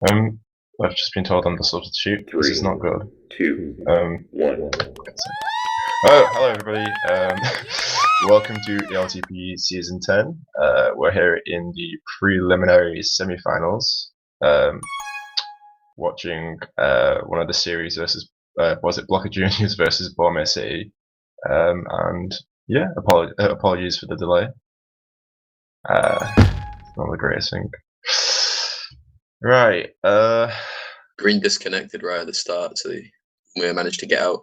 I've just been told I'm the substitute. This is not good. 2, 1. Oh, hello everybody. Welcome to ELTP Season 10. We're here in the preliminary semi-finals, watching one of the series versus, was it Blocka Juniors versus Ballmere City? And yeah, apologies for the delay. Not the greatest thing. Right. Green disconnected right at the start, so we managed to get out.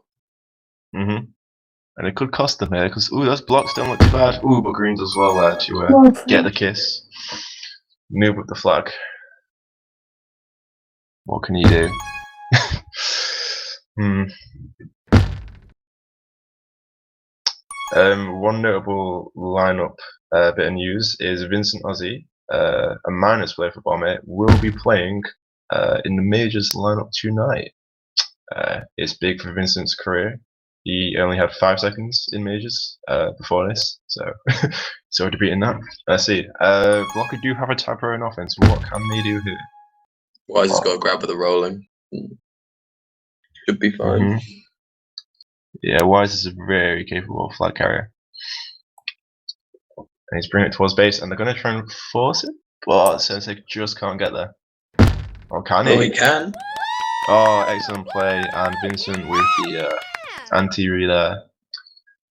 And it could cost them here, because those blocks don't look too bad. But Green's as well there to get the kiss. Noob with the flag. What can you do? One notable lineup bit of news is Vincent Ozzy, a minors player for Ballmere, will be playing in the majors lineup tonight. It's big for Vincent's career. He only had 5 seconds in majors before this, so sorry to beat in that. Let's see. Blocka do have a TagPro in offense. What can they do here? Wise has got to grab with the rolling. Should be fine. Yeah, Wise is a very capable flag carrier. And he's bringing it towards base, and they're going to try and force it, but Sensei just can't get there. Or can he? Oh, he can. Oh, excellent play, and Vincent with the anti-re there.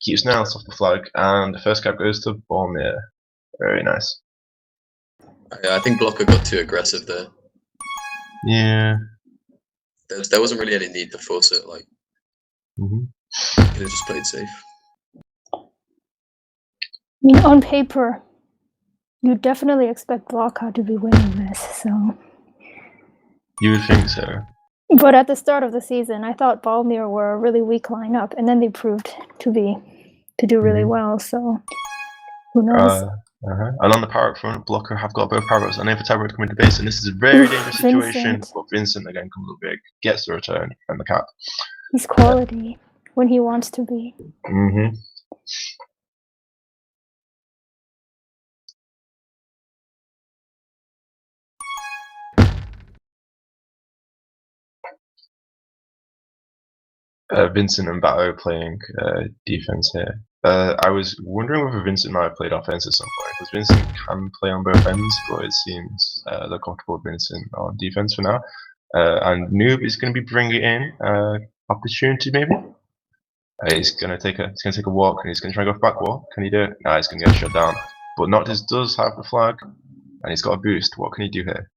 Keeps Niles off the flag, and the first cap goes to Ballmere. Very nice. I think Blocka got too aggressive there. Yeah. There wasn't really any need to force it. Like, could have just played safe. I mean, on paper, you definitely expect Blocka to be winning this, so. You would think so. But at the start of the season, I thought Ballmere were a really weak lineup, and then they proved to do really well. So who knows? And on the power up front, Blocka have got both power ups, and then for TagPro to come into base, and this is a very dangerous situation. But Vincent again comes up big, gets the return, and the cap. He's quality when he wants to be. Vincent and Bato playing defense here. I was wondering whether Vincent might have played offense at some point, because Vincent can play on both ends, but it seems they're comfortable with Vincent on defense for now. And Noob is going to be bringing in opportunity maybe. He's going to take a walk, and he's going to try and go for back wall. Can he do it? No, he's going to get shut down. But Noctis does have the flag, and he's got a boost. What can he do here?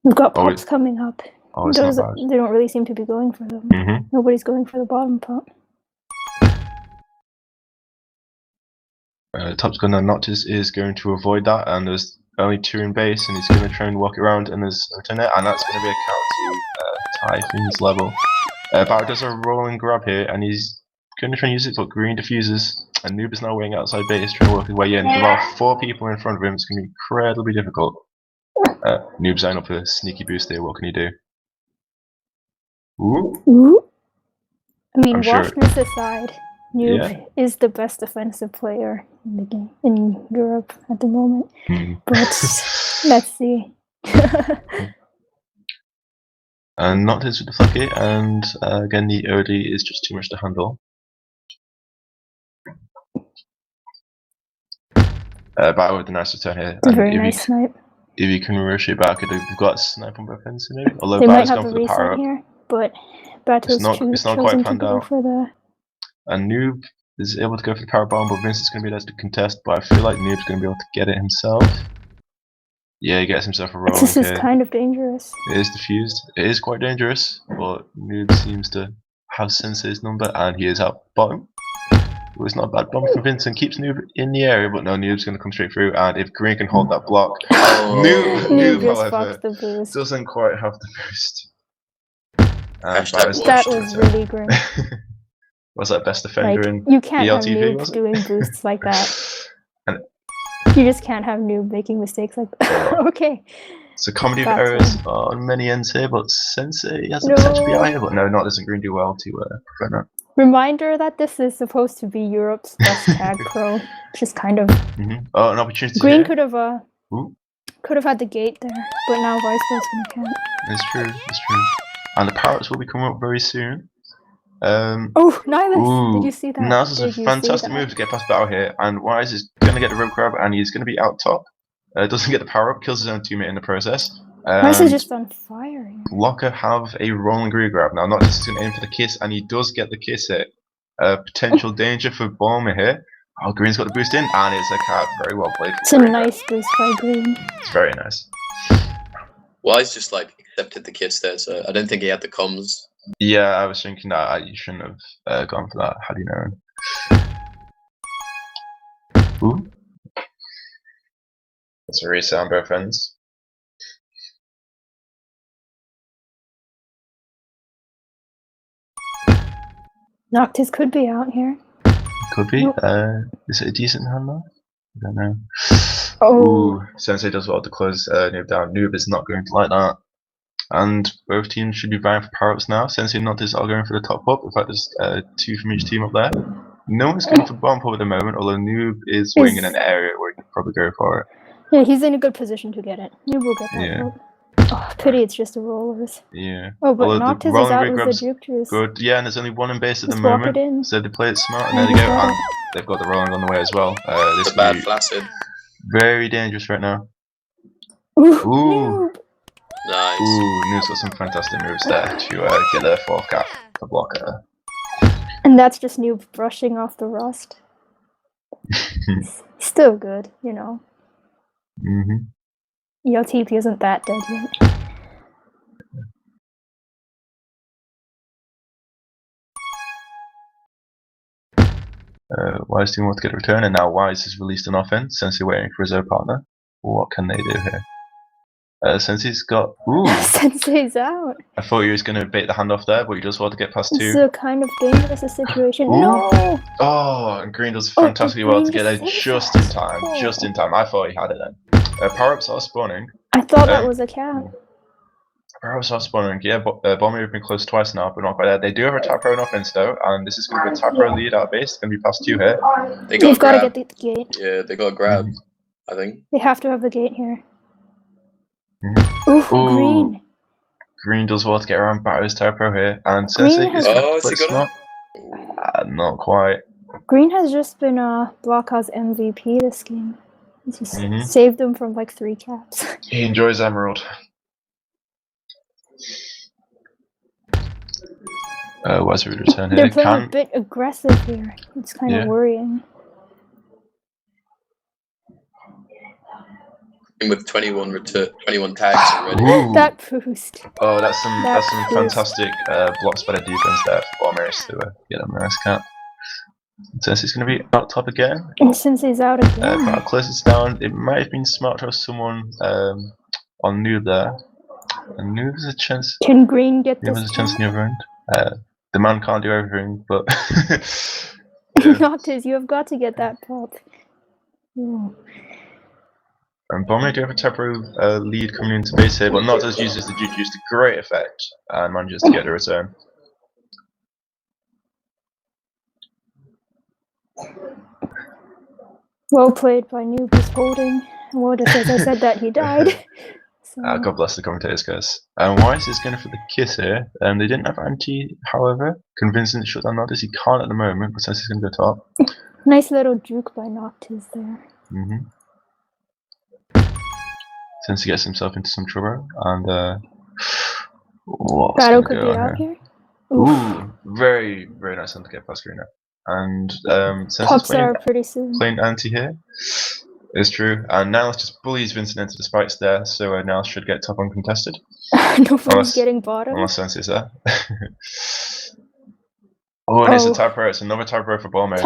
We've got pops coming up. Oh, it's not bad. They don't really seem to be going for them. Nobody's going for the bottom pop. Top's gunner Noctis is going to avoid that, and there's only 2 in base, and he's going to try and walk it around, and there's a return there, and that's going to be a count to Typhoon's level. Barrett does a rolling grab here, and he's going to try and use it, but Green diffuses, and Noob is now waiting outside base, trying to work his way in. With about 4 people in front of him, it's going to be incredibly difficult. Noob's eyeing up a sneaky boost here. What can he do? I mean, washness aside, Noob is the best defensive player in the game in Europe at the moment. But let's see. And not his with the flag here, and again the OD is just too much to handle. Battle with the nice return here. It's a very nice snipe. If you can rush it back, they've got a snipe on both ends maybe. Although they might have a reset here, but Bato's it's not quite fanned out. For the... And Noob is able to go for the power bomb, but Vincent's going to be there to contest. But I feel like Noob's going to be able to get it himself. Yeah, he gets himself a roll. This is kind of dangerous. It is diffused. It is quite dangerous, but Noob seems to have Sensei's number, and he is out bottom. It was not a bad bomb from Vincent. Keeps Noob in the area, but no, Noob's going to come straight through. And if Green can hold that block, Noob however, doesn't quite have the boost. That was really great. Was that best defender in you can't ELTP, have Noob doing boosts like that. You just can't have Noob making mistakes like that. Okay. So comedy of errors on many ends here, but Sensei has a potential BI here, but no, not doesn't Green do well to prevent that. Reminder that this is supposed to be Europe's best TagPro, which is kind of. Oh, an opportunity. Green could have Could have had the gate there, but now Vice Sport's gonna count. It's true, it's true. And the parrots will be coming up very soon. Oh, Nihilus! Did you see that? Now this is a fantastic move to get past Battle here, and Wise is going to get the rope grab, and he's going to be out top. Doesn't get the power up, kills his own teammate in the process. Wise is just on fire here. Blocka have a rolling grab. Now Noctis is going to aim for the kiss, and he does get the kiss hit. Potential danger for Ballmere here. Oh, Green's got the boost in, and it's a cat. Very well played. It's a nice boost by Green. It's very nice. Wise just like accepted the kiss there, so I don't think he had the comms. Yeah, I was thinking that you shouldn't have gone for that had you known. Ooh. That's a reset on both ends. Noctis could be out here. Could be. Nope. Is it a decent hand though? I don't know. Oh. Ooh, Sensei does well to close Noob down. Noob is not going to like that. And both teams should be vying for power-ups now. Sensei and Noctis are going for the top up. In fact, there's 2 from each team up there. No one's going for bomb pop at the moment, although Noob is waiting in an area where he could probably go for it. Yeah, he's in a good position to get it. Noob will get that. Yeah. Oh, pity it's just the rollers. Yeah. Oh, but Although Noctis is out with the juke juice. Good. Yeah, and there's only one in base at the Just walk moment. it in. So they play it smart, and there they go. And they've got the rolling on the way as well. This It's a bad could be flaccid. very dangerous right now. Ooh. Ooh. Nice. Ooh, Noob's got some fantastic moves there to get their 4th cap for Blocka. And that's just Noob brushing off the rust. Still good, you know. ELTP isn't that dead yet. Wise team wants to get a return, and now Wise has released an offense. Sensei waiting for his own partner. What can they do here? Sensei's got. Ooh! Sensei's out. I thought he was going to bait the handoff there, but he just wanted to get past 2. It's a kind of dangerous situation. Ooh. No! Oh, and Green does fantastically well to get there just in time. Just in time. I thought he had it then. Power-ups are spawning. I thought that was a cat. Power-ups are spawning. Yeah, Ballmere have been close twice now, but not quite there. They do have a TagPro in offense though, and this is going to be a TagPro lead out of base. It's going to be past 2 here. They've got to get the gate. Yeah, they got a grab, I think. They have to have the gate here. Ooh, Green. Green does well to get around Batter's TagPro here, and Sensei is he smart. Not quite. Green has just been Blocka's MVP this game. He's just saved them from like 3 caps. He enjoys Emerald. Where's the return here? They're playing a bit aggressive here. It's kind of worrying. With 21 tags already. Ooh. That boost. Oh, that's some fantastic blocks by the defense there for Ballmere to get a nice cap. Sensei's going to be out top again. And Sensei's out again. But closest down, it might have been smart to have someone on Noob there. And Noob has a chance. Can Green get this? Noob has a chance in the other end. The man can't do everything, but. Noctis, you have got to get that pop. Ooh. And Ballmere do have a TagPro lead coming into base here, but Noctis uses the juke juice to great effect and manages to get a return. Well played by Noob, is holding. Well, just as I said that, he died. So. God bless the commentators, guys. And Wise is going for the kiss here. They didn't have anti, however. Convincing to shut down Noctis. He can't at the moment, but since he's going to go top. Nice little juke by Noctis there. Since he gets himself into some trouble, and Battle could be out here. Ooh, very nice one to get past Greener. And Pops are pretty soon. Playing anti here. It's true. And Niles just bullies Vincent into the spikes there, so Niles should get top uncontested. Nobody's getting bottom. Unless Sensei's there. Oh, and it's a TagPro. It's another TagPro for Ballmere.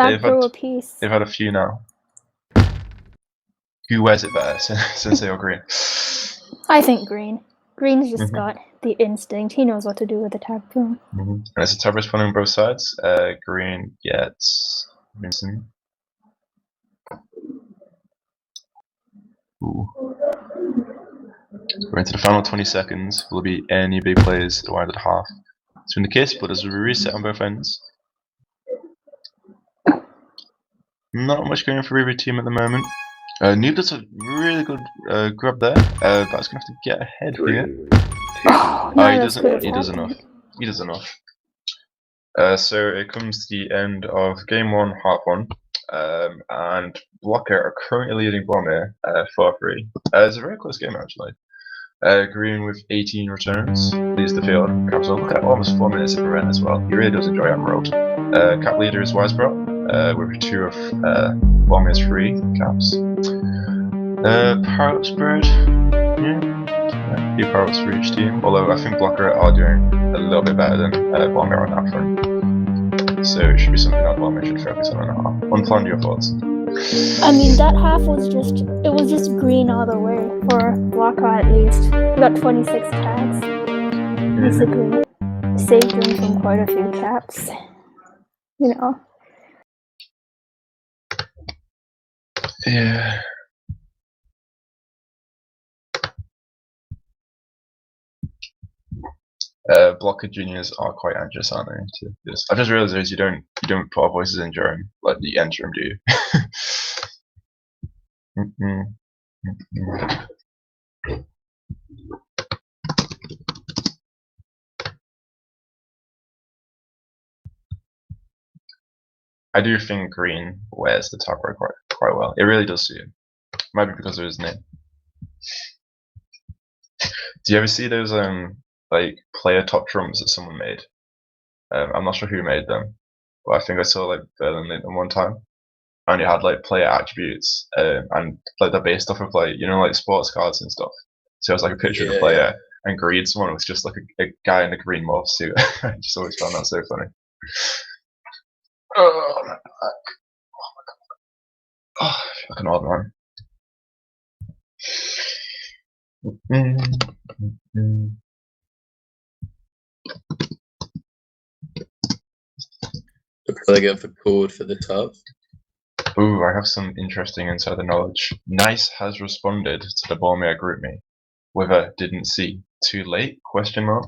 They've had a few now. Who wears it better, Sensei or Green? I think Green. Green's just got the instinct. He knows what to do with the TagPro. And it's a TagPro spawning on both sides. Green gets Vincent. Ooh. We're into the final 20 seconds. Will there be any big plays at the wide at half? It's been the case, but there's a reset on both ends. Not much going for every team at the moment. Noob does a really good grab there, but I was gonna have to get ahead here. Oh, Oh, he that's doesn't. good He does enough. happened. He does enough. So it comes to the end of game 1, half 1, and Blocka are currently leading Ballmere 4-3. It's a very close game actually. Green with 18 returns leads the field. So look at almost 4 minutes of a run as well. He really does enjoy Emerald. Cap leader is Wisebro, with 2 of Ballmere's 3 caps. Parrot's Bird, yeah, few parrots for each team. Although I think Blocka are doing a little bit better than Ballmere on that front. So it should be something that Ballmere should focus on and a half. Unplanned, your thoughts? I mean, that half was just green all the way for Blocka at least. He got 26 tags. Basically, saved him from quite a few caps. You know. Yeah. Blocka juniors are quite anxious, aren't they? To this. I just realised you don't put our voices in during like the interim, do you? I do think Green wears the top row quite well. It really does suit him. Might be because of his name. Do you ever see those like player top trumps that someone made? I'm not sure who made them, but I think I saw like Berlin made them one time, and it had like player attributes, and like they're based off of like like sports cards and stuff. So it was like a picture of the player, and Green someone was just like a guy in a green morph suit. I just always found that so funny. Oh my back! Oh my god! Oh, I feel like an old man. We're probably going for code for the top. Ooh, I have some interesting insider knowledge. Nice has responded to the Ballmere GroupMe with a "didn't see, too late?" question mark.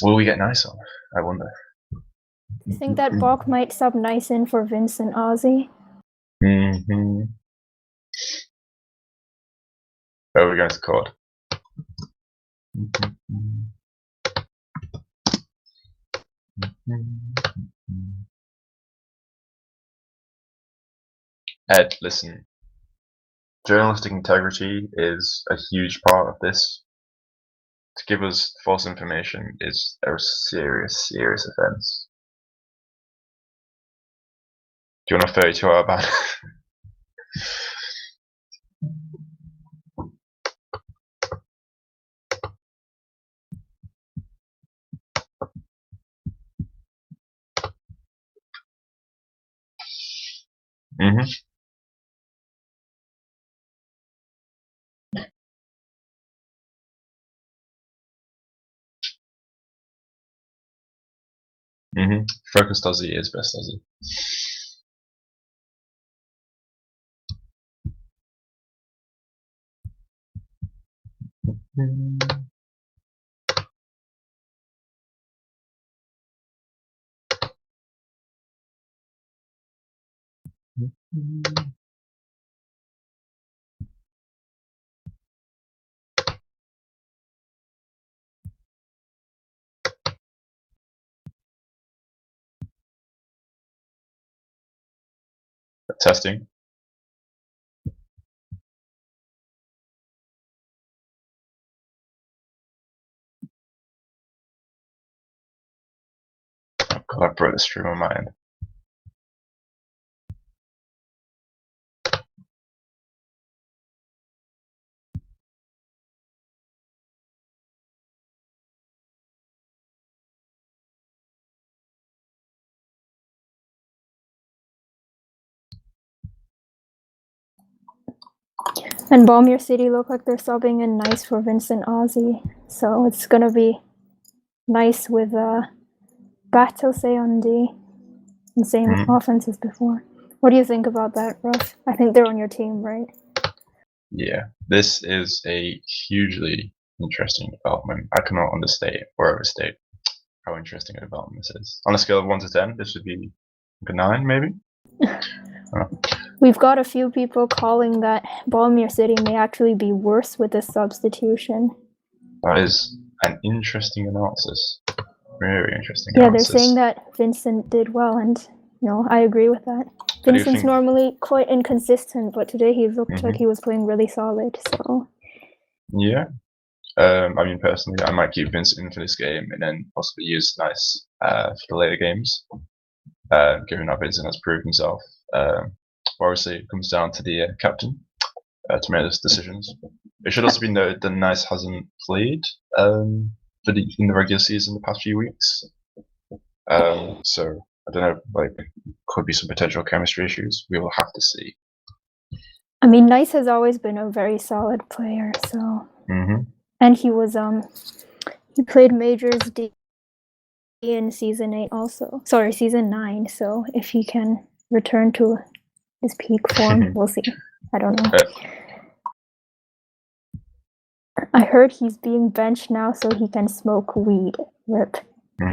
Will we get Nice on? I wonder. I think that Bok might sub Nice in for Vince and Ozzy. Mm-hmm. Oh, we're going to Cord. Ed, listen. Journalistic integrity is a huge part of this. To give us false information is a serious, serious offence. Do you want a 32-hour ban? Mm-hmm. Mm-hmm. Focused Aussie is best Aussie. Testing. Oh god, I broke the stream on my end. And Ballmere City look like they're subbing in Nice for Vincent Ozzy. So it's gonna be Nice with Bato say on D. And same offense as before. What do you think about that, Russ? I think they're on your team, right? Yeah, this is a hugely interesting development. I cannot understate or overstate how interesting a development this is. On a scale of 1 to 10, this would be like a 9, maybe? We've got a few people calling that Ballmere City may actually be worse with this substitution. That is an interesting analysis. Very interesting Yeah, analysis. they're saying that Vincent did well, and I agree with that. Vincent's normally quite inconsistent, but today he looked like he was playing really solid. So yeah, I mean personally, I might keep Vincent in for this game and then possibly use Nice for the later games, given that Vincent has proved himself. Obviously, it comes down to the captain to make those decisions. It should also be noted that Nice hasn't played in the regular season the past few weeks. So I don't know, like, could be some potential chemistry issues. We will have to see. I mean, Nice has always been a very solid player, so. And he was he played Majors D in season 8 also. Sorry, season 9. So if he can return to his peak form, we'll see. I don't know. I heard he's being benched now so he can smoke weed. Rip.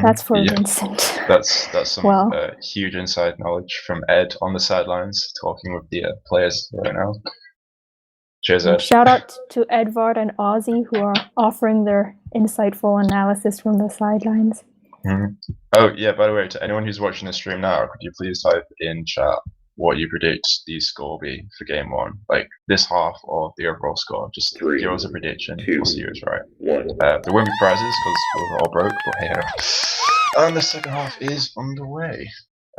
That's for Vincent. That's some huge inside knowledge from Ed on the sidelines, talking with the players right now. Cheers, Ed. Shout out to Edvard and Ozzy, who are offering their insightful analysis from the sidelines. Oh yeah, by the way, to anyone who's watching the stream now, could you please type in chat what you predict the score will be for game 1, like this half or the overall score? Just give us a prediction. We'll see who's right. There won't be prizes because we're all broke, but hey ho. And the second half is underway.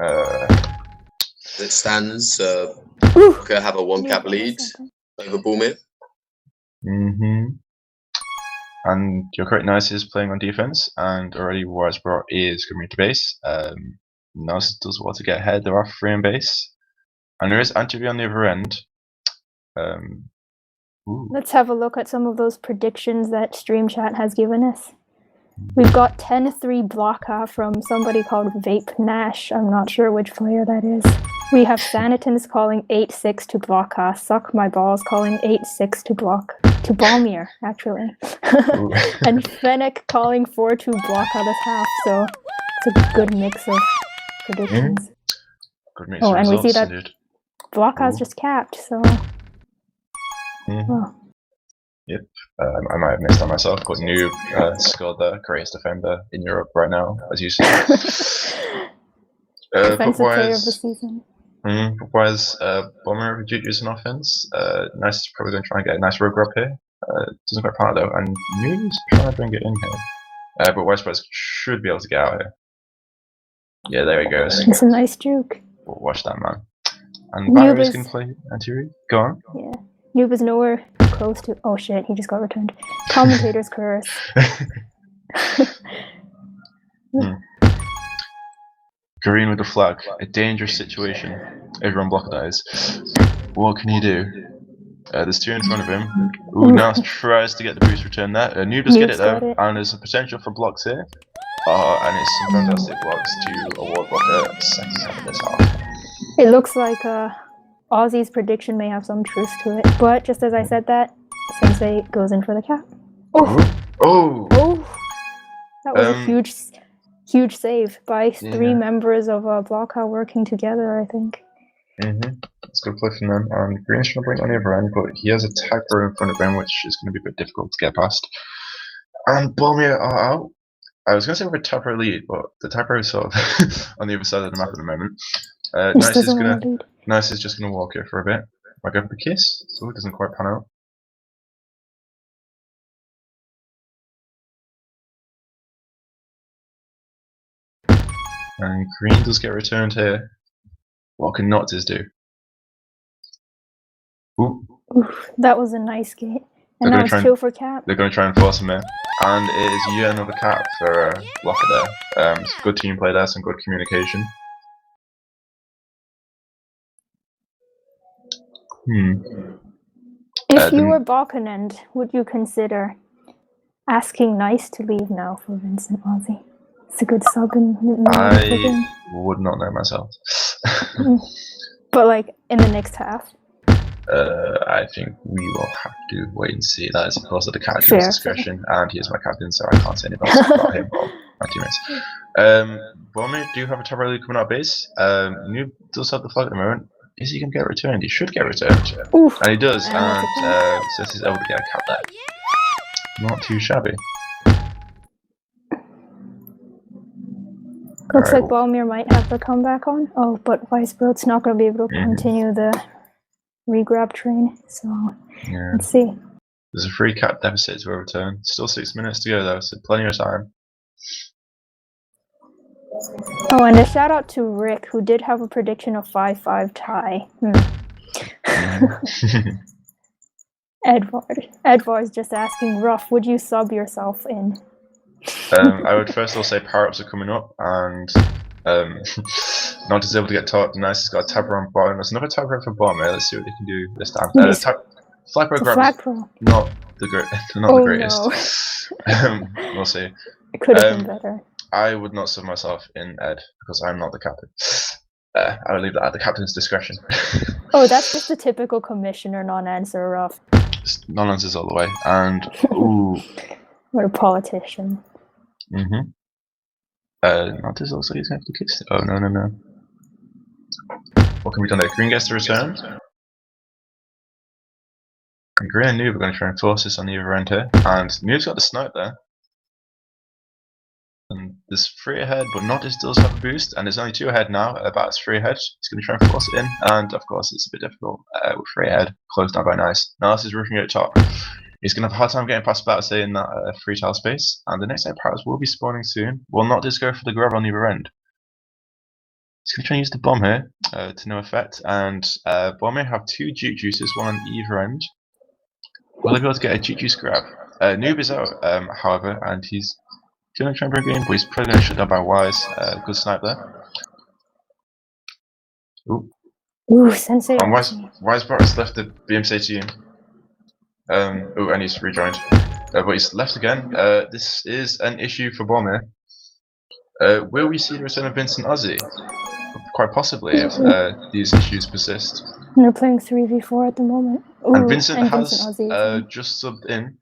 As it stands, Blocka have a 1-cap lead over Ballmere. And you're correct, Nice is playing on defense, and already Weisbrot is coming to base. Nice does well to get ahead. There are 3 on base. And there is Antivy on the other end. Let's have a look at some of those predictions that Stream Chat has given us. We've got 10-3 Blocka from somebody called Vape Nash. I'm not sure which player that is. We have Sanitans calling 8-6 to Blocka. Suck My Balls calling 8-6 to Ballmere, actually. And Fennec calling 4-2 Blocka this half. So it's a good mix of predictions. Good mix of results, and we see that dude. Blocka's just capped, so. Yep, I might have missed that myself, but Noob scored the greatest defender in Europe right now, as you see. Defensive player of the season. Whereas Ballmere reduces an offense, Nice is probably going to try and get a nice rogue grab here. Doesn't quite pan out though, and Noob's trying to bring it in here. But Westbrook should be able to get out here. Yeah, there he goes. It's a nice juke. Watch that, man. And Barry's going to play anti-read. Go on. Yeah. Noob is nowhere close to. Oh shit, he just got returned. Commentator's curse. Green with the flag. A dangerous situation. Everyone block dies. What can he do? There's 2 in front of him. Now tries to get the boost return there. Noob does get it though, and there's a potential for blocks here. And it's some fantastic blocks to award Blocka second half of this half. It looks like Ozzy's prediction may have some truth to it, but just as I said that, Sensei goes in for the cap. That was a huge save by 3 members of Blocka working together, I think. It's a good play from them. And Green's trying to bring it on the other end, but he has a TagPro in front of him, which is going to be a bit difficult to get past. And Ballmere are out. I was going to say we're a TagPro lead, but the TagPro is sort of on the other side of the map at the moment. Nice is just going to walk it for a bit. I go for the kiss, so it doesn't quite pan out. And Green does get returned here. What can Noctis do? That was a nice game. And now it's 2 for cap. They're going to try and force him in. And it is yet another cap for Blocka there. Good team play there, some good communication. If you were Balkanend, would you consider asking Nice to leave now for Vincent Ozzy? It's a good sub in I would not know myself. But like in the next half? I think we will have to wait and see. That is of course at the captain's discretion, and he is my captain, so I can't say anything else about him or my teammates. Ballmere do have a top lead coming out of base. Noob does have the flag at the moment. is he going to get returned? He should get returned. Oof. And he does, And that's and since he's able to get a cap there. Not too shabby. Looks Alright, like Ballmere might have the comeback on. Oh, but Weisbrot's not going to be able to continue the regrab train. So yeah. let's see. There's a 3 cap deficit to a return. Still 6 minutes to go though, so plenty of time. Oh, and a shout out to Rick, who did have a prediction of 5-5 tie. Edvard's just asking, Ruff, would you sub yourself in? I would first of all say power-ups are coming up, and not able to get taught. Nice has got a TagPro on bottom. There's another TagPro for Ballmere. Let's see what they can do this time. Flagpro grab is not the greatest. No. We'll see. It could have been better. I would not sub myself in Ed because I'm not the captain. I would leave that at the captain's discretion. Oh, that's just a typical commissioner non-answer, Ruff. Just non-answers all the way, and ooh. What a politician. Not this looks like he's going to have to kiss it. Oh, no. What can be done there? Green gets the return. And Green and Noob are going to try and force this on the other end here. And Noob's got the snipe there. And there's 3 ahead, but Nodis does have a boost. And there's only 2 ahead now. About 3 ahead. He's going to try and force it in. And of course, it's a bit difficult with 3 ahead. Closed down by Nice. Nice is rushing at top. He's going to have a hard time getting past Battersea in that 3 tile space, and the next 8 powers will be spawning soon. Will not just go for the grab on the other end. He's going to try and use the bomb here to no effect, and Ballmere have 2 juke juices, one on either end. Will they be able to get a juke juice grab? Noob is out, however, and he's going to try and bring it in, but he's probably going to shut down by Wise. Good snipe there. Ooh, Sensei. And Wise has left the BMC team. And he's rejoined. But he's left again. This is an issue for Ballmere. Will we see the return of Vincent Ozzy? Quite possibly, if these issues persist. They're playing 3v4 at the moment. Ooh, and Vincent has Ozzy just subbed in.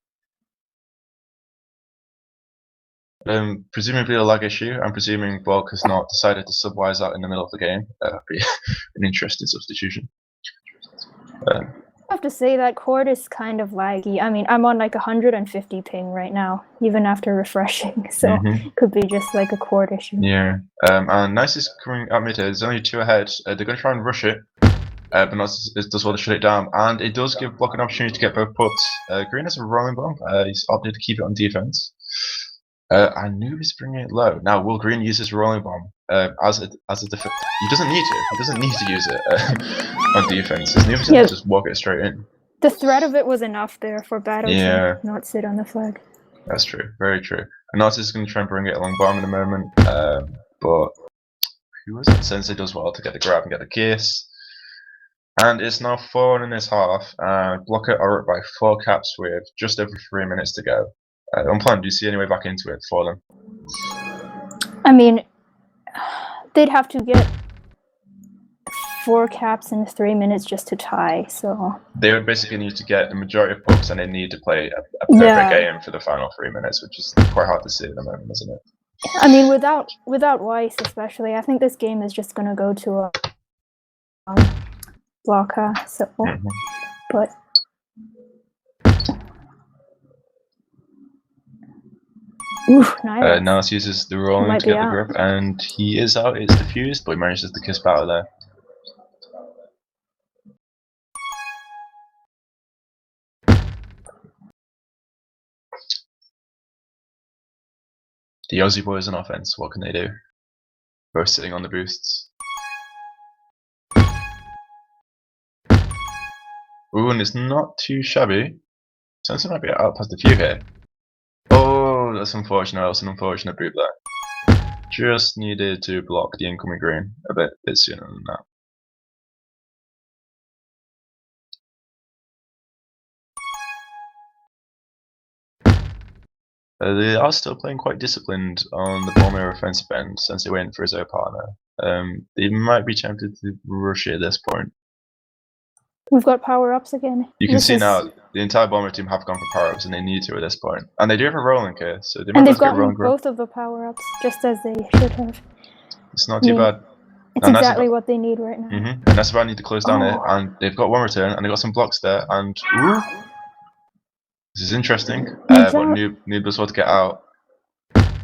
Presumably a lag issue. I'm presuming Blocka has not decided to sub Wise out in the middle of the game. Be an interesting substitution. I have to say that Cord is kind of laggy. I mean, I'm on like 150 ping right now, even after refreshing, so it could be just like a Cord issue. Yeah, and Nice is coming up mid here. There's only 2 ahead. They're going to try and rush it, but Nice does want to shut it down, and it does give Blocka an opportunity to get both puts. Green has a rolling bomb. He's opted to keep it on defense. And Noob is bringing it low. Now, will Green use his rolling bomb as a defense? He doesn't need to. He doesn't need to use it on defense. His Noob is going to just walk it straight in. The threat of it was enough there for Battle to not sit on the flag. That's true. Very true. And Narcis is going to try and bring it along bottom in a moment. But who was it? Sensei does well to get the grab and get the kiss. And it's now 4.5. Blocka are up by 4 caps with just over 3 minutes to go. Unplanned, do you see any way back into it for them? I mean, they'd have to get 4 caps in 3 minutes just to tie, so... They would basically need to get the majority of pucks, and they need to play a perfect game for the final 3 minutes, which is quite hard to see at the moment, isn't it? I mean, without Weiss especially, I think this game is just going to go to a Blocka, so... But... Oof, nice. Nice uses the rolling to get the grip, and he is out. It's diffused, but he manages to kiss battle there. The Aussie boys on offense, what can they do? Both sitting on the boosts. Ooh, and it's not too shabby. Sensei might be out past the few here. Oh, that's unfortunate. That was an unfortunate boot there. Just needed to block the incoming green a bit sooner than that. They are still playing quite disciplined on the Ballmere offensive end since they went for his own partner. They might be tempted to rush it at this point. We've got power-ups again. You can see now the entire Ballmere team have gone for power-ups, and they need to at this point. And they do have a rolling here, so they might and they've gotten both of the power-ups, just as they should have. It's not too bad. It's exactly what they need right now. And that's about need to close down it, and they've got one return, and they've got some blocks there, and ooh, this is interesting. But Noob was about to get out.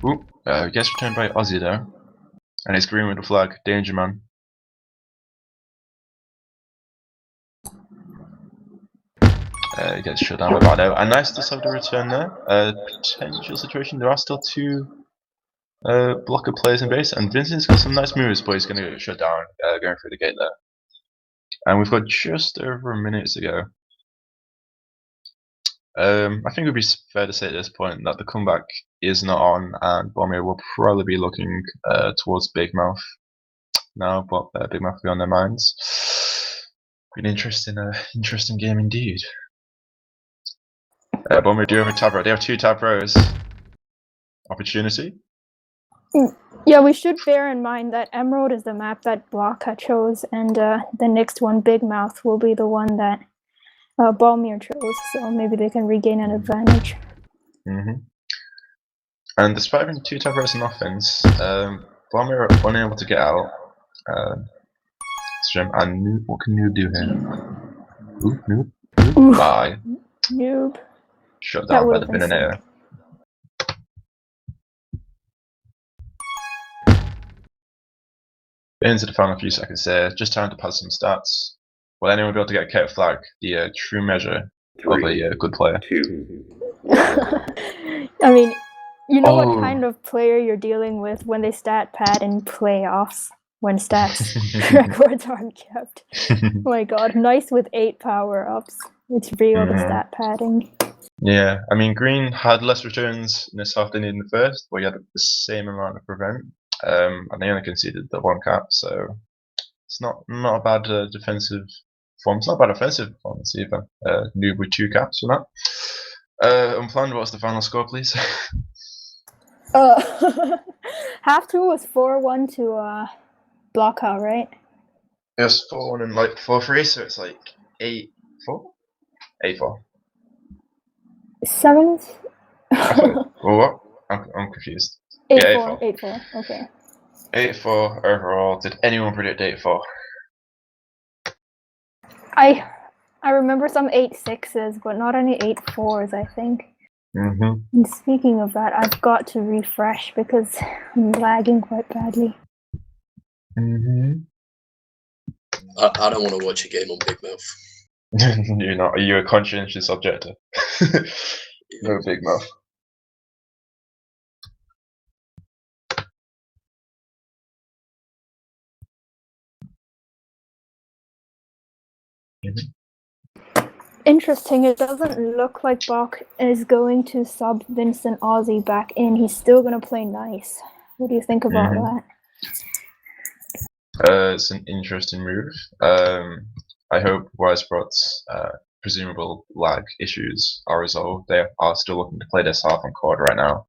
Ooh, gets returned by Aussie there, and it's green with the flag. Danger man. He gets shut down by Bardo, and nice to have the return there. Potential situation. There are still two Blocka players in base, and Vincent's got some nice moves, but he's going to get shut down going through the gate there. And we've got just over a minute to go. I think it would be fair to say at this point that the comeback is not on, and Ballmere will probably be looking towards Big Mouth now, but Big Mouth will be on their minds. An interesting game indeed. Ballmere do have a TagPro. They have two TagPros. Opportunity. Yeah, we should bear in mind that Emerald is the map that Blocka chose, and the next one, Big Mouth, will be the one that Ballmere chose, so maybe they can regain an advantage. And despite having two TagPros in offense, Ballmere are unable to get out. And Noob, what can Noob do here? Ooh, Noob. Bye. Noob. Shut down by the Binator. Into the final few seconds there, just time to pass some stats. Will anyone be able to get a Ket flag, the true measure of a good player? 2. I mean, you know what kind of player you're dealing with when they stat pad in playoffs, when stats records aren't kept. Oh my god, nice with 8 power-ups. It's real, the stat padding. Yeah, I mean, Green had less returns in this half than in the first, but he had the same amount of prevent. And they only conceded the 1 cap, so it's not a bad defensive performance. Not a bad offensive performance either. Noob with 2 caps for that. Unplanned, what's the final score, please? Half 2 was 4-1 to Blocka, right? It was 4-1 and like 4-3, so it's like 8-4? 8-4. 7? Well, what? I'm confused. 8-4. 8-4. Okay. 8-4 overall. Did anyone predict 8-4? I remember some 8-6s, but not any 8-4s, I think. And speaking of that, I've got to refresh because I'm lagging quite badly. I don't want to watch a game on Big Mouth. You're not. Are you a conscientious objector? No Big Mouth. Interesting, it doesn't look like Bach is going to sub Vincent Aussie back in. He's still going to play nice. What do you think about that? It's an interesting move. I hope Wisebot's presumable lag issues are resolved. They are still looking to play this half on cord right now,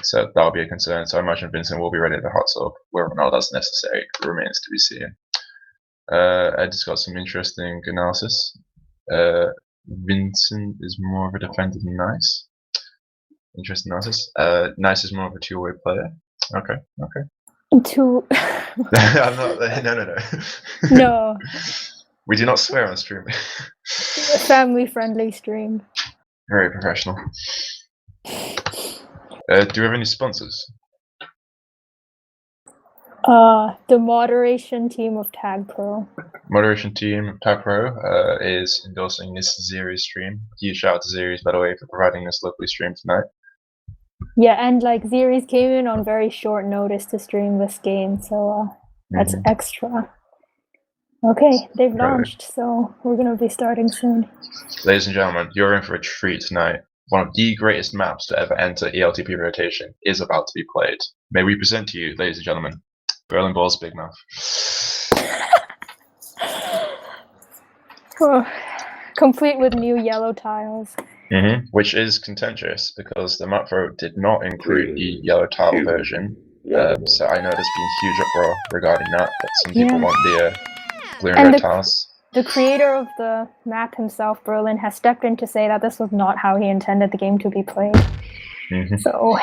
so that'll be a concern. So I imagine Vincent will be ready to hot sub. Whether or not that's necessary remains to be seen. Ed's got some interesting analysis. Vincent is more of a defender than Nice. Interesting analysis. Nice is more of a two-way player. Okay. Two. I'm not. No. No. We do not swear on stream. Family-friendly stream. Very professional. Do we have any sponsors? The moderation team of TagPro. Moderation team of TagPro is endorsing this series stream. Huge shout out to Series, by the way, for providing this lovely stream tonight. Yeah, and like Series came in on very short notice to stream this game, so that's extra. Okay, they've launched, so we're going to be starting soon. Ladies and gentlemen, you're in for a treat tonight. One of the greatest maps to ever enter ELTP rotation is about to be played. May we present to you, ladies and gentlemen, Berlin Balls Big Mouth. Complete with new yellow tiles. Which is contentious because the macro did not include the yellow tile version. So I know there's been huge uproar regarding that, but some people want the blue and red tiles. The creator of the map himself, Berlin, has stepped in to say that this was not how he intended the game to be played. So,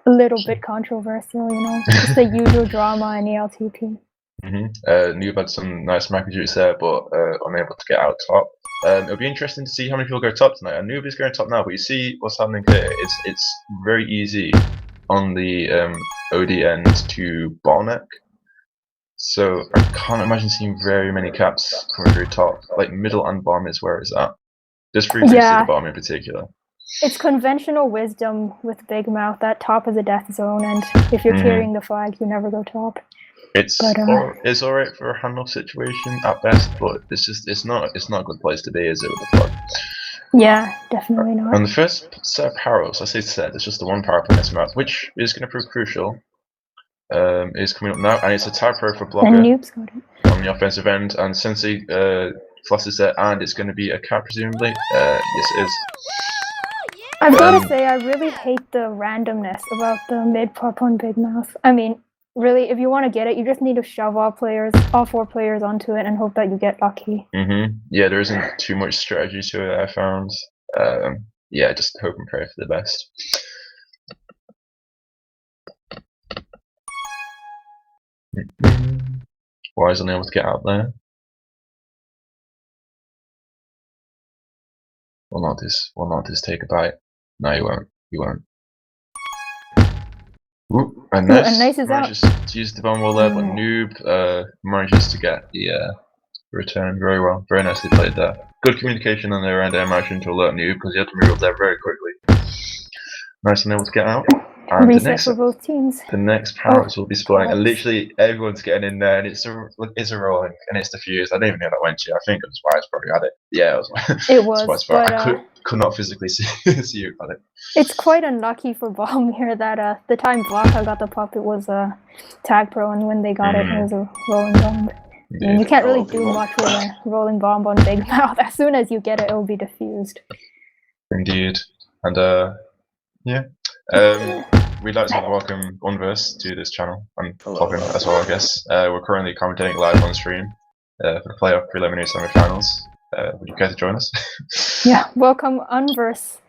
a little bit controversial, you know. Just the usual drama in ELTP. Noob had some nice macro juice there, but unable to get out top. It'll be interesting to see how many people go top tonight. And Noob is going top now, but you see what's happening here. It's very easy on the OD end to bottleneck. So I can't imagine seeing very many caps coming through top. Like middle and bottom is where it's at. Just free boost to the bottom in particular. It's conventional wisdom with Big Mouth that top is a death zone, and if you're carrying the flag, you never go top. It's alright for a handoff situation at best, but it's not a good place to be, is it, with the flag? Yeah, definitely not. And the first set of power-ups, I say set, it's just the one power up in this map, which is going to prove crucial. Is coming up now, and it's a TagPro for Blocka on the offensive end, and Sensei flashes there, and it's going to be a cap presumably. Yes, it is. I've got to say, I really hate the randomness about the mid pop on Big Mouth. I mean, really, if you want to get it, you just need to shove all 4 players onto it and hope that you get lucky. Yeah, there isn't too much strategy to it, I found. Yeah, just hope and pray for the best. Why is unable to get out there? Will not this take a bite? No, you won't. You won't. Ooh, and nice is manages out. To use the bomb wall there, but Noob manages to get the return very well. Very nicely played there. Good communication on their end, I imagine, to alert Noob, because he had to move up there very quickly. Nice and able to get out. And reset for both teams. The next powers will be spawning, and literally everyone's getting in there, and it's a rolling, and it's diffused. I don't even know that went to. I think it was Wise probably had it. Yeah, it was. But I could not physically see you had it. It's quite unlucky for Ballmere that the time Blocka got the pop, it was a TagPro, and when they got it, it was a rolling bomb. Yeah. And you can't really do much with a rolling bomb on Big Mouth. As soon as you get it, it will be diffused. Indeed, and yeah. We'd like to welcome Unverse to this channel, and Poppin as well, I guess. We're currently commentating live on stream for the playoff preliminary semi-finals. Would you care to join us? Yeah, welcome Unverse,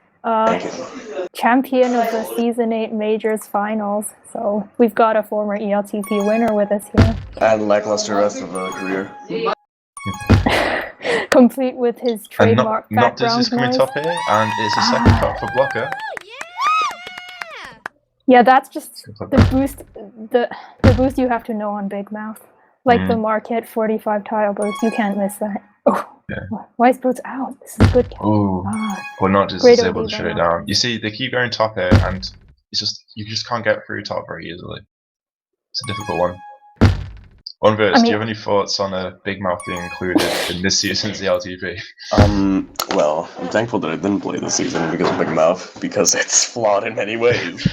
champion of the Season 8 Majors Finals. So we've got a former ELTP winner with us here. And lackluster rest of the career. Complete with his trademark background noise. Noctis is coming top here, and it's a second top for Blocka. Yeah, that's just the boost. The boost you have to know on Big Mouth, like the market 45 tile boost. You can't miss that. Oh, Wise Boat's out. This is good. Oh, well, not just is able to shut it down. You see, they keep going top here, and it's just you just can't get through top very easily. It's a difficult one. Unverse, do you have any thoughts on a Big Mouth being included in this season's ELTP? Well, I'm thankful that I didn't play this season because of Big Mouth, because it's flawed in many ways.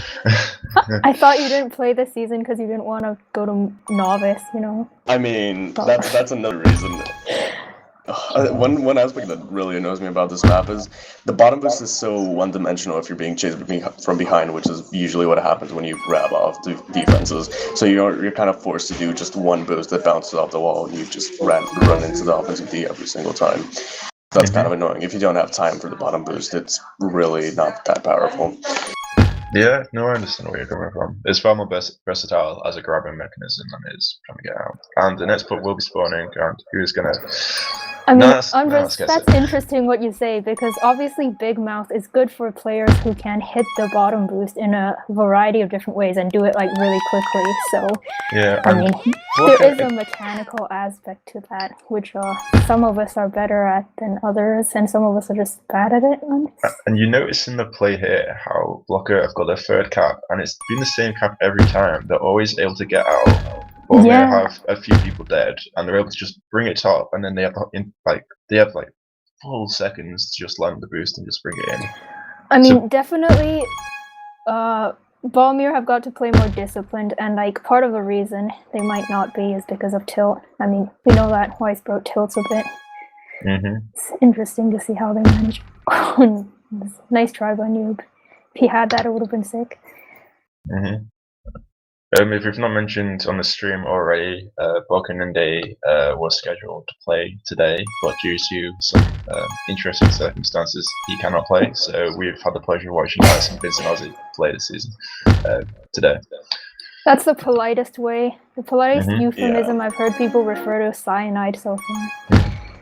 I thought you didn't play this season because you didn't want to go to novice, you know? I mean, that's another reason. One aspect that really annoys me about this map is the bottom boost is so one-dimensional if you're being chased from behind, which is usually what happens when you grab off the defenses. So you're kind of forced to do just one boost that bounces off the wall, and you just run into the offensive D every single time. That's kind of annoying. If you don't have time for the bottom boost, it's really not that powerful. Yeah, no, I understand where you're coming from. It's far more versatile as a grabbing mechanism than it is trying to get out. And the next put will be spawning, and who's gonna... I mean, that's interesting what you say, because obviously Big Mouth is good for players who can hit the bottom boost in a variety of different ways and do it like really quickly. So yeah, I mean, there is a mechanical aspect to that, which some of us are better at than others, and some of us are just bad at it. And you notice in the play here how Blocka have got their third cap, and it's been the same cap every time. They're always able to get out. Or they have a few people dead, and they're able to just bring it top, and then they have full seconds to just land the boost and just bring it in. I mean, definitely, Ballmere have got to play more disciplined, and like part of the reason they might not be is because of tilt. I mean, we know that Weisbrot tilts a bit. It's interesting to see how they manage. Nice try by Noob. If he had that, it would have been sick. If we've not mentioned on the stream already, Boken and Day was scheduled to play today, but due to some interesting circumstances, he cannot play. So we've had the pleasure of watching Vincent and Ozzy play this season today. That's the politest way. The politest Mhm. euphemism I've heard people refer to cyanide so far.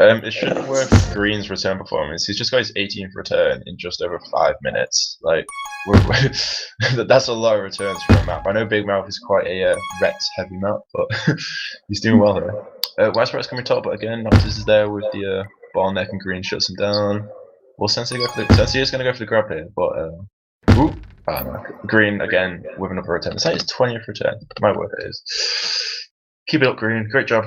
It should be worth Green's return performance. He's just got his 18th return in just over 5 minutes. Like, that's a lot of returns for a map. I know Big Mouth is quite a Rets heavy map, but he's doing well here. Westbrook's coming top, but again, Noctis is there with the ball neck, and Green shuts him down. Will Sensei go for the? Sensei is going to go for the grab here, but no. Green again with another return. It's like his 20th return. My word, it is. Keep it up, Green. Great job.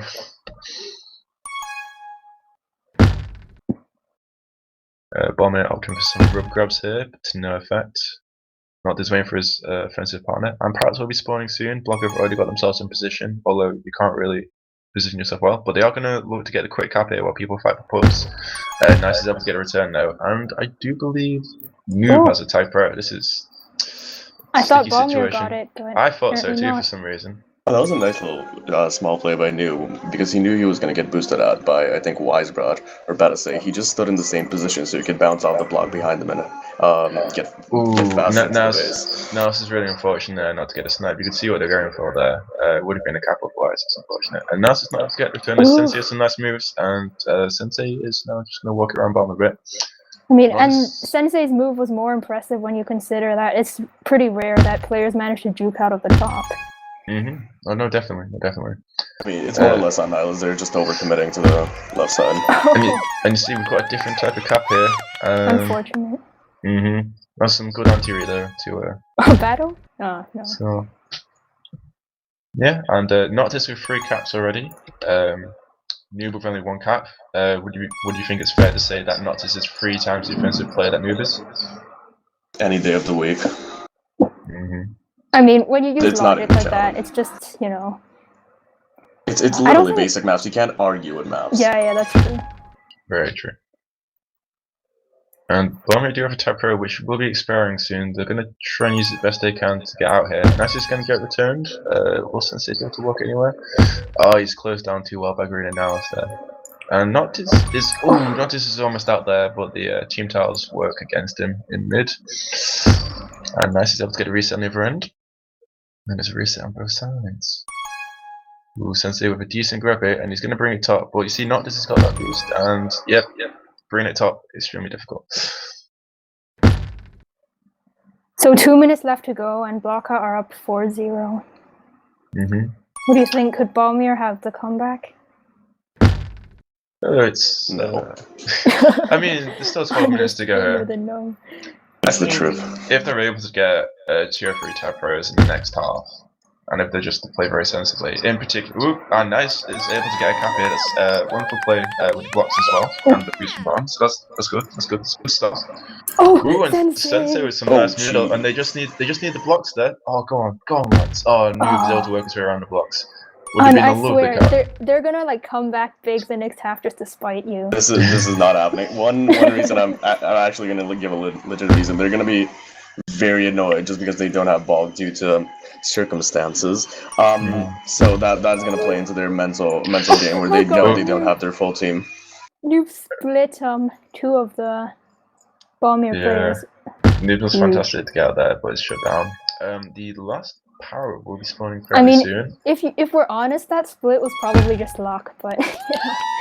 Ballmere opting for some rub grabs here, but to no effect. Noctis waiting for his offensive partner. And Parrots will be spawning soon. Blocka have already got themselves in position, although you can't really position yourself well. But they are going to look to get the quick cap here while people fight for puts. Nice is able to get a return now. And I do believe Noob has a TagPro. This is I thought sticky Ballmere situation. got it, but I thought so apparently too not. for some reason. Oh, that was a nice little small play by New, because he knew he was going to get boosted out by, I think, Wisebroad, or better say, he just stood in the same position so he could bounce off the block behind him and get fast into the base. Now this is really unfortunate not to get a snipe. You could see what they're going for there. It would have been a cap otherwise, it's unfortunate. And now it's not to get return as Sensei has some nice moves, and Sensei is now just going to walk around bottom a bit. I mean, and Sensei's move was more impressive when you consider that it's pretty rare that players manage to juke out of the top. Oh no, definitely. I mean, it's more or less on Nylas, they're just overcommitting to the left side. And you see we've got a different type of cap here. Unfortunate. That's some good anti-read there to Battle? Oh, no. So yeah, and Noctis with 3 caps already. Noob with only 1 cap. Would you think it's fair to say that Noctis is 3 times the offensive player that Noob is? Any day of the week. I mean, when you use It's logic not like that, it's just, you know. It's literally basic maps. You can't argue with maps. Yeah, that's true. Very true. And Ballmere do have a TagPro which will be expiring soon. They're going to try and use it best they can to get out here. Nice is going to get returned. Will Sensei be able to walk anywhere? Oh, he's closed down too well by Green and Naus there. And Noctis is almost out there, but the team tiles work against him in mid. And Nice is able to get a reset on the other end. And there's a reset on both sides. Ooh, Sensei with a decent grab here, and he's going to bring it top. But you see, Noctis has got that boost, and yep, bringing it top is extremely difficult. So 2 minutes left to go, and Blocka are up 4-0. What do you think? Could Ballmere have the comeback? It's no. I mean, there's still 12 minutes to go here. No. That's the truth. If they're able to get 2 or 3 TagPros in the next half, and if they just play very sensibly, in particular, Nice is able to get a cap here. That's wonderful play with the blocks as well, and the boost from bottom. So that's good. That's good stuff. And Sensei with some nice middle, and they just need the blocks there. Oh, go on, lads. Oh, Noob's able to work his way around the blocks. And I swear, they're gonna like come back big the next half just to spite you. This is not happening. One reason I'm actually gonna give a legit reason. They're gonna be very annoyed just because they don't have ball due to circumstances. So that's gonna play into their mental game where they know they don't have their full team. Noob split 2 of the Ballmere players. Noob was fantastic to get out there, but it's shut down. The last power will be spawning fairly soon. If we're honest, that split was probably just luck, but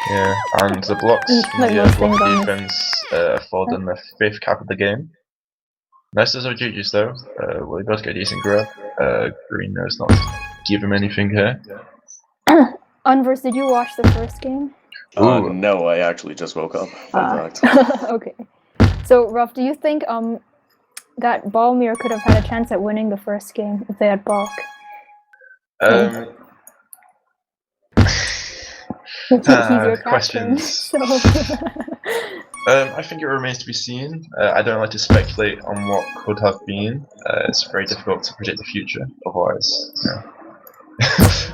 yeah, and the blocks from the block defense afford them the 5th cap of the game. Nice does have GG's though. Well, he does get a decent grab. Green knows not to give him anything here. Unverse, did you watch the first game? No, I actually just woke up. Okay. So, Ruff, do you think that Ballmere could have had a chance at winning the first game if they had bulk? Questions. I think it remains to be seen. I don't like to speculate on what could have been. It's very difficult to predict the future. Otherwise,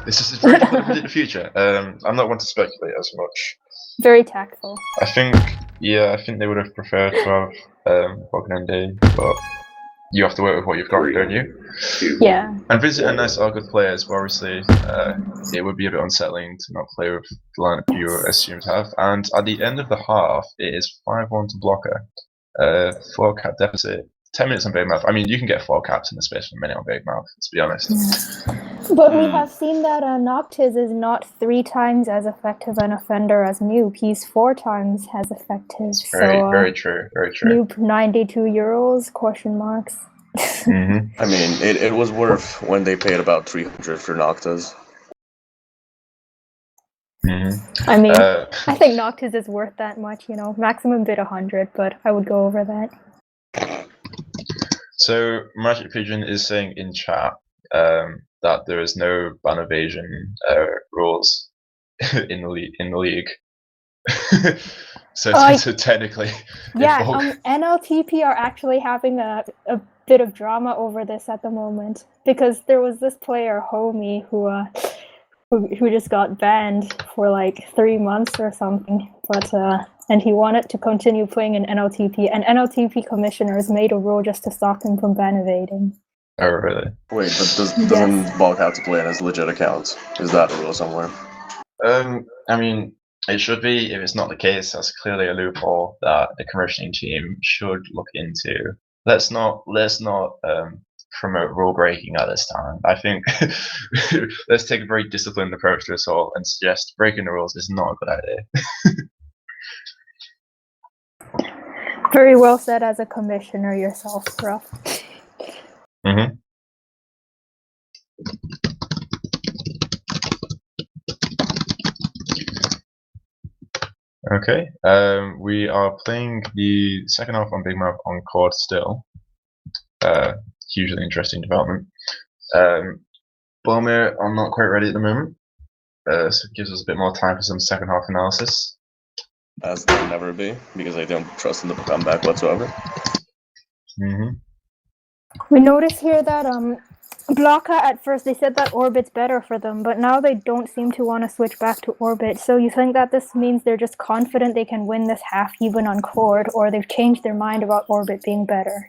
it's just very difficult to predict the future. I'm not one to speculate as much. Very tactful. I think they would have preferred to have Bognende, but you have to work with what you've got, don't you? Yeah. And Vincent and Nice are good players, but obviously it would be a bit unsettling to not play with the lineup you assumed to have. And at the end of the half, it is 5-1 to Blocka. 4 cap deficit. 10 minutes on Big Mouth. I mean, you can get 4 caps in the space of a minute on Big Mouth, to be honest. But we have seen that Noctis is not 3 times as effective an offender as Noob. He's 4 times as effective. Very true. Very true. Noob 92 euros? Question marks. I mean, it was worth when they paid about 300 for Noctis. I mean, I think Noctis is worth that much, you know. Maximum bid 100, but I would go over that. So Magic Pigeon is saying in chat that there is no ban evasion rules in the league. so technically, yeah, NLTP are actually having a bit of drama over this at the moment, because there was this player Homie who just got banned for like 3 months or something, but and he wanted to continue playing in NLTP, and NLTP commissioners made a rule just to stop him from ban evading. Oh, really? Wait, but doesn't Bulk have to play on his legit account? Is that a rule somewhere? I mean, it should be. If it's not the case, that's clearly a loophole that the commissioning team should look into. Let's not promote rule breaking at this time. I think let's take a very disciplined approach to this all and suggest breaking the rules is not a good idea. Very well said as a commissioner yourself, bro. Okay, we are playing the second half on Big Mouth on Cord still. Hugely interesting development. Ballmere are not quite ready at the moment, so it gives us a bit more time for some second half analysis. As they'll never be, because I don't trust in the comeback whatsoever. We notice here that Blocka, at first they said that Orbit's better for them, but now they don't seem to want to switch back to Orbit. So you think that this means they're just confident they can win this half even on Cord, or they've changed their mind about Orbit being better?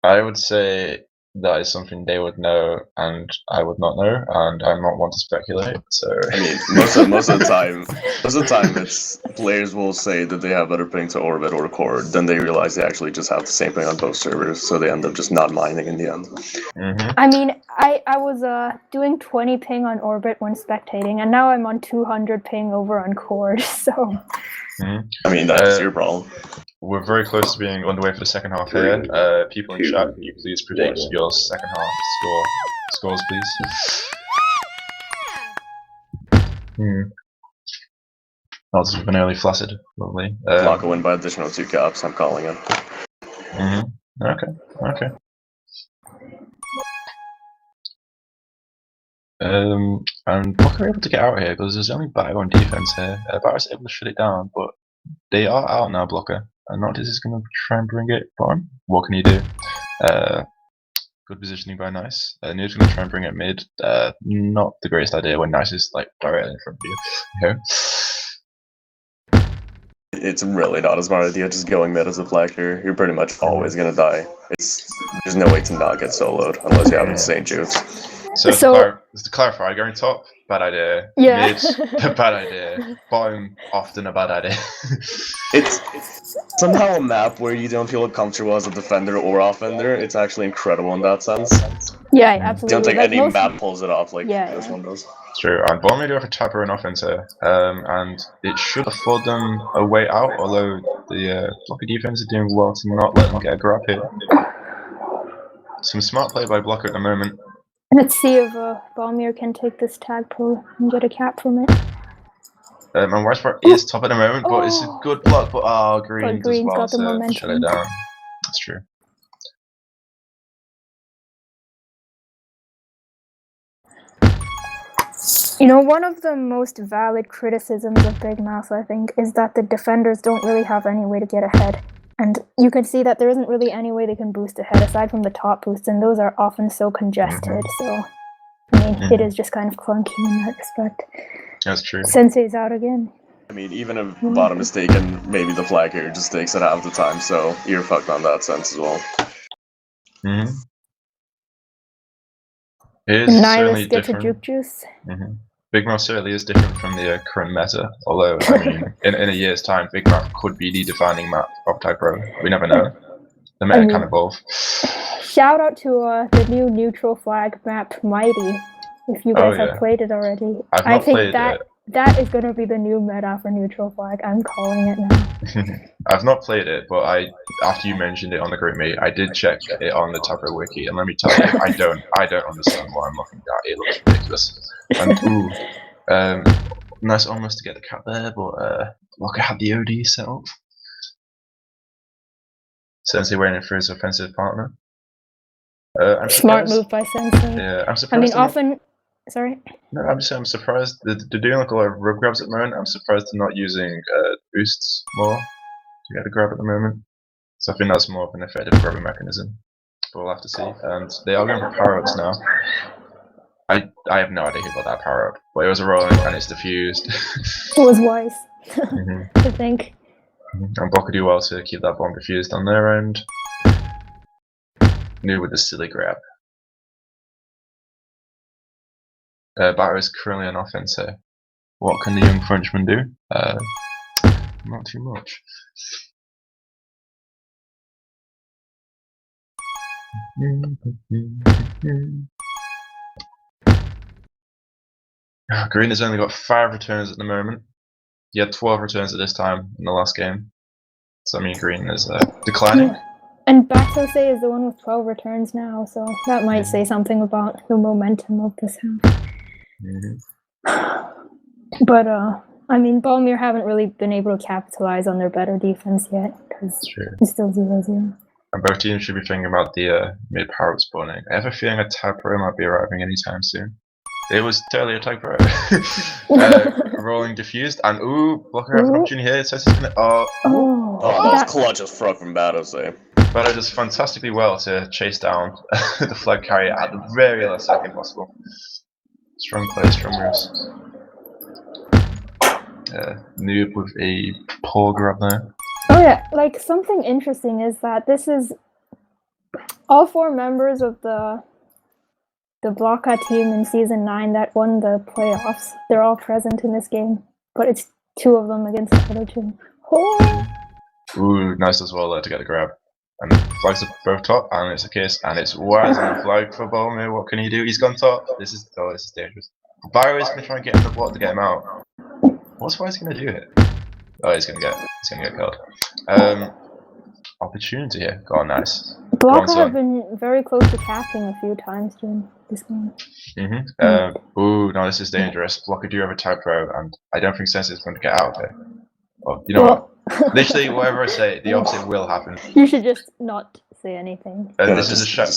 I would say that is something they would know and I would not know, and I'm not one to speculate. So I mean, most of the time, it's players will say that they have better ping to Orbit or Cord, then they realize they actually just have the same ping on both servers, so they end up just not minding in the end. I mean, I was doing 20 ping on Orbit when spectating, and now I'm on 200 ping over on Cord. So I mean, that's your problem. We're very close to being underway for the second half here. People in chat, can you please predict your second half scores, please? That's an early flaccid, lovely. Blocka win by additional 2 caps, I'm calling it. Okay. And Blocka are able to get out here because there's only Batter on defense here. Batter's able to shut it down, but they are out now, Blocka. And Noctis is going to try and bring it bottom. What can he do? Good positioning by Nice. Noob's going to try and bring it mid. Not the greatest idea when Nice is like directly in front of you. It's really not a smart idea just going mid as a flanker. You're pretty much always going to die. There's no way to not get soloed unless you have insane jukes. So to clarify, going top, bad idea. Yeah. Mid, bad idea. Bottom, often a bad idea. It's somehow a map where you don't feel comfortable as a defender or offender. It's actually incredible in that sense. Yeah, absolutely. I don't think any map pulls it off like this one does. It's true. And Ballmere do have a TagPro and offense here, and it should afford them a way out, although the Blocka defense is doing well to not let them get a grab here. Some smart play by Blocka at the moment. Let's see if Ballmere can take this TagPro and get a cap from it. And Whitespot is top at the moment, but it's a good block. But Green does well got the to momentum. shut it down. That's true. You know, one of the most valid criticisms of Big Mouth, I think, is that the defenders don't really have any way to get ahead. And you can see that there isn't really any way they can boost ahead aside from the top boosts, and those are often so congested. So, I mean, it is just kind of clunky in that respect. That's true. Sensei's out again. I mean, even if bottom is taken, maybe the flag here just takes it half the time, so you're fucked on that sense as well. It is certainly gets different. a juke juice. Big Mouth certainly is different from the current meta, although, I mean, in a year's time, Big Mouth could be the defining map of TagPro. We never know. The meta can evolve. Shout out to the new neutral flag map, Mighty. If you guys have played it already, I think that is going to be the new meta for neutral flag. I'm calling it now. I've not played it, but after you mentioned it on the group meet, I did check it on the TagPro wiki, and let me tell you, I don't understand what I'm looking at. It looks ridiculous. And nice almost to get the cap there, but Blocka had the OD set up. Sensei waiting for his offensive partner. Smart move by Sensei. Yeah, I'm surprised. I mean, often. Sorry. No, I'm surprised. They're doing like a lot of rub grabs at the moment. I'm surprised they're not using boosts more to get the grab at the moment. So I think that's more of an effective grabbing mechanism. But we'll have to see. And they are going for power ups now. I have no idea who got that power up, but it was a rolling and it's diffused. It was wise, I think. And Blocka do well to keep that bomb diffused on their end. New with the silly grab. Batter is currently on offense here. What can the young Frenchman do? Not too much. Green has only got 5 returns at the moment. He had 12 returns at this time in the last game. So I mean Green is declining. Yeah. And Batose is the one with 12 returns now, so that might say something about the momentum of this half. But I mean, Ballmere haven't really been able to capitalize on their better defense yet, because it's still 0-0. And both teams should be thinking about the mid power up spawning. I have a feeling a TagPro might be arriving anytime soon. It was totally a TagPro. Rolling diffused, and Blocka has an opportunity here. So it's gonna that was clutch as fuck from Batose. But does fantastically well to chase down the flag carrier at the very last second possible. Strong play, strong moves. Noob with a poor grab there. Oh yeah, like something interesting is that this is all 4 members of the Blocka team in Season 9 that won the playoffs. They're all present in this game, but it's 2 of them against the other 2. Oh. Ooh, nice as well there to get the grab. And flags are both top, and it's a kiss, and it's wise on the flag for Ballmere. What can he do? He's gone top. This is dangerous. Barrow is gonna try and get in the block to get him out. What's Wise gonna do here? Oh, he's gonna get killed. Opportunity here. Go on, nice. Blocka have been very close to capping a few times during this game. Ooh, no, this is dangerous. Blocka do have a TagPro, and I don't think Sensei is going to get out here. Well, you know what? Literally, whatever I say, the opposite will happen. You should just not say anything. This is a shout.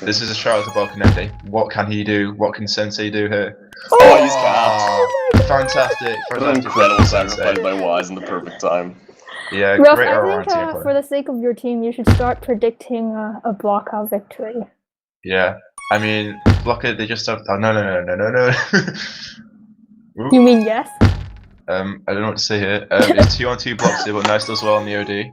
This is a shout out to Balcanetti. What can he do? What can Sensei do here? Oh, he's capped. Fantastic! An incredible sacrifice by Wise in the perfect time. Yeah, Ralph, great I think for the sake of your team, you should start predicting a Blocka victory. Yeah, I mean, Blocka, they just have. Oh, no. You mean yes? I don't know what to say here. It's 2-on-2 blocks here, but nice as well on the OD.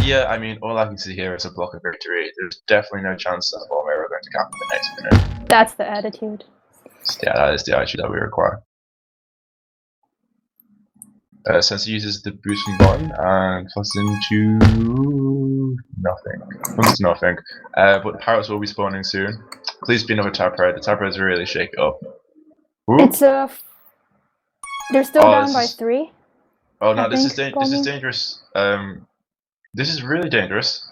Yeah, I mean, all I can see here is a Blocka victory. There's definitely no chance that Ballmere are going to cap in the next minute. That's the attitude. Yeah, that is the attitude that we require. Sensei uses the boost from bottom and flashes into nothing. Comes to nothing. But the pirates will be spawning soon. Please be another TagPro. The TagPros really shake it up. Ooh. It's they're still down by 3. Oh no, this is dangerous. This is really dangerous.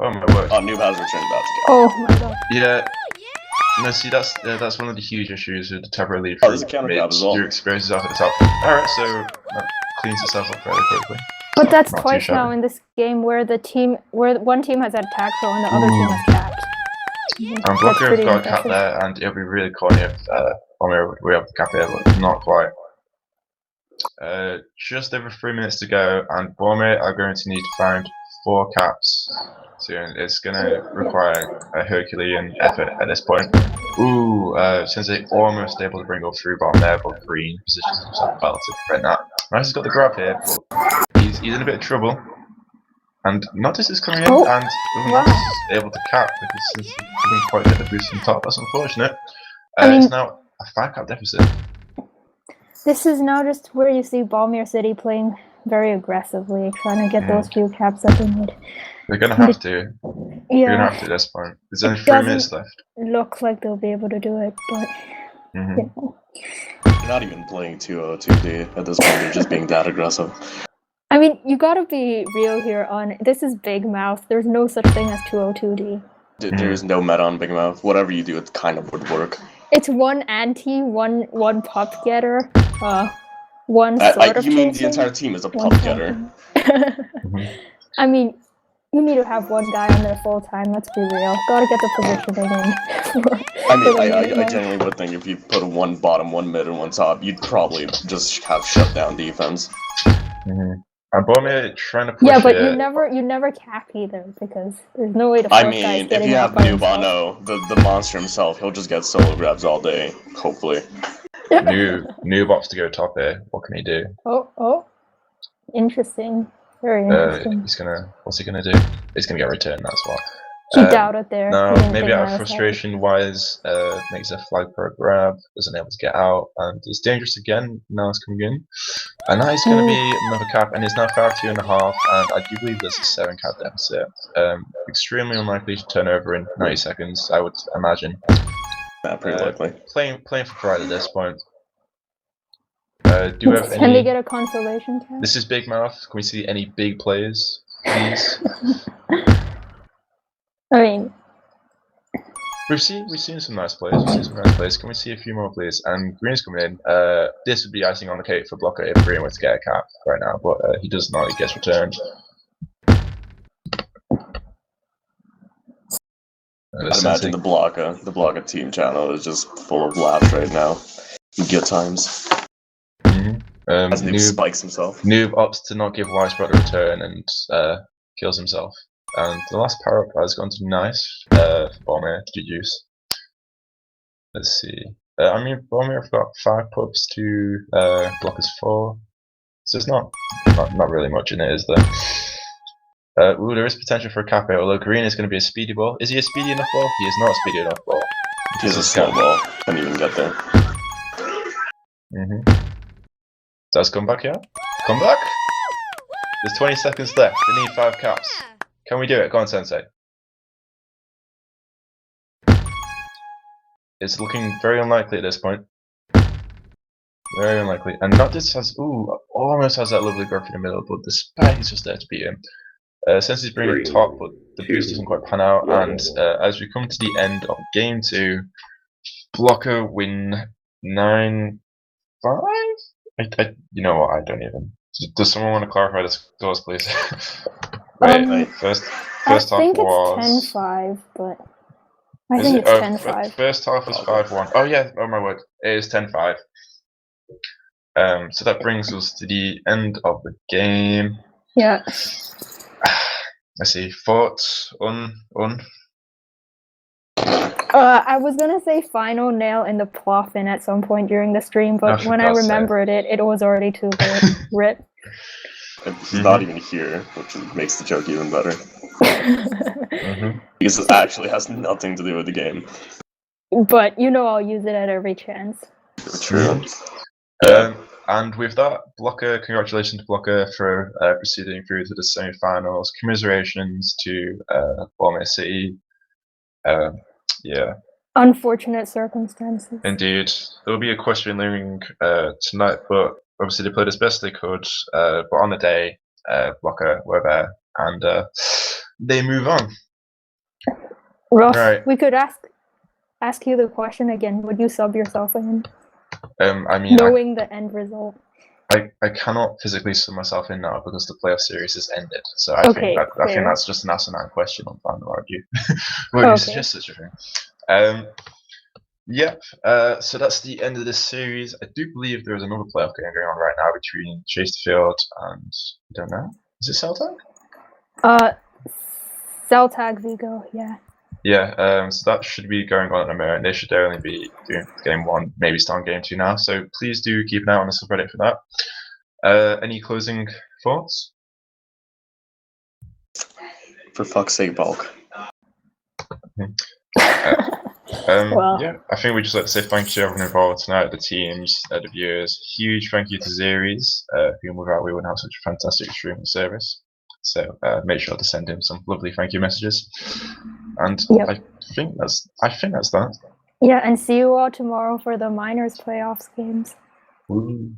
Oh my word. Oh, Noob has returned back to Oh my god. Yeah. No, see, that's one of the huge issues with the TagPro lead. Oh, there's a counter grab as well. Your experiences off at the top. Alright, so that cleans itself up fairly quickly. But that's twice now in this game where one team has had TagPro and the other team has capped. And Blocka have got a cap there, and it'll be really corny if we have a cap here, but not quite. Just over 3 minutes to go, and Ballmere are going to need to find 4 caps soon. It's going to require a Herculean effort at this point. Ooh, Sensei almost able to bring up through Ballmere, but Green positions himself well to prevent that. Nice has got the grab here, but he's in a bit of trouble. And Nodis is coming in, and Nodis is able to cap because Sensei didn't quite get the boost from top. That's unfortunate. It's now a 5 cap deficit. This is now just where you see Ballmere City playing very aggressively, trying to get those few caps that they need. They're gonna have to. They're gonna Yeah, have to at this point. There's only It 3 minutes left. look like they'll be able to do it, but Mhm. you know. They're not even playing 2-0-2D at this point. They're just being that aggressive. I mean, you gotta be real here on this is Big Mouth. There's no such thing as 202D. There is no meta on Big Mouth. Whatever you do, it kind of would work. It's one anti, one pop getter, one sort of You mean the chaser, entire team is a one pup getter? Mhm. I mean, you need to have one guy on there full time. Let's be real. Gotta get the positioning in. I mean, I genuinely would think if you put one bottom, one mid, and one top, you'd probably just have shut down defense. Mhm. And Ballmere trying to push Yeah, but it. you never cap either because there's no way to force I guys mean, if getting you up have by Noob on himself. the monster himself, he'll just get solo grabs all day, hopefully. New opts to go top here. What can he do? Oh, interesting. Very interesting. He's gonna. What's he gonna do? He's gonna get returned. That's what. He doubted there. He No, didn't maybe think out that of was frustration, Wise makes a flag pro grab, isn't able to get out, and it's dangerous again. Now it's coming in, and now it's going to be another cap, and it's now 5-2.5, and I do believe there's a 7 cap deficit. Extremely unlikely to turn over in 90 seconds, I would imagine. Yeah, pretty likely. Playing for pride at this point. Do we have Can any? they get a consolation cap? This is Big Mouth. Can we see any big players, please? I mean, We've seen some nice players. Can we see a few more, please? And Green's coming in. This would be icing on the cake for Blocka if Green were to get a cap right now, but he does not. He gets returned. I'd imagine the Blocka team channel is just full of laughs right now. Good times. As Noob spikes himself. Noob opts to not give Wisebot a return and kills himself. And the last power up has gone to nice for Ballmere to deduce. Let's see. I mean, Ballmere have got 5 pups to Blocka's 4. So it's not really much in it, is there? Ooh, there is potential for a cap here, although Green is going to be a speedy ball. Is he a speedy enough ball? He is not a speedy enough ball. He has a slow ball. Can't even get there. Does come back here? Come back? There's 20 seconds left. They need 5 caps. Can we do it? Go on, Sensei. It's looking very unlikely at this point. Very unlikely. And not just has, almost has that lovely growth in the middle, but the spike is just there to beat him. Sensei's bringing it top, but the boost doesn't quite pan out. And as we come to the end of game 2, Blocka win 9-5? You know what? I don't even. Does someone want to clarify the scores, please? Wait. First half I think was. It's 10-5, but I think it's 10-5. First half was 5-1. Oh yeah. Oh my word. It is 10-5. So that brings us to the end of the game. Yeah. Let's see. Thoughts on. I was gonna say final nail in the ploffin at some point during the stream, but when I remembered it was already too late. Rip. He's not even here, which makes the joke even better. Because it actually has nothing to do with the game. But I'll use it at every chance. True. And with that, Blocka, congratulations to Blocka for proceeding through to the semi-finals. Commiserations to Ballmere City. Yeah. Unfortunate circumstances. Indeed. There will be a question looming tonight, but obviously they played as best they could. But on the day, Blocka were there, and they move on. Ross, right. We could ask you the question again. Would you sub yourself in? I mean, knowing the end result. I cannot physically sub myself in now because the playoff series has ended. So I think that's just an asinine question on Fan to argue. Would you suggest such a thing? Yep. So that's the end of this series. I do believe there is another playoff game going on right now between Chesterfield and I don't know. Is it Celtag? Celtag Vigo, yeah. Yeah, so that should be going on at the moment. They should only be doing game 1, maybe starting game 2 now. So please do keep an eye on the subreddit for that. Any closing thoughts? For fuck's sake, Bulk. Yeah, I think we just like to say thank you to everyone involved tonight, the teams, the viewers. Huge thank you to Zeries, whom without we wouldn't have such a fantastic streaming service. So make sure to send him some lovely thank you messages. And Yep. I think that's that. Yeah, and see you all tomorrow for the minors playoffs games. Woo.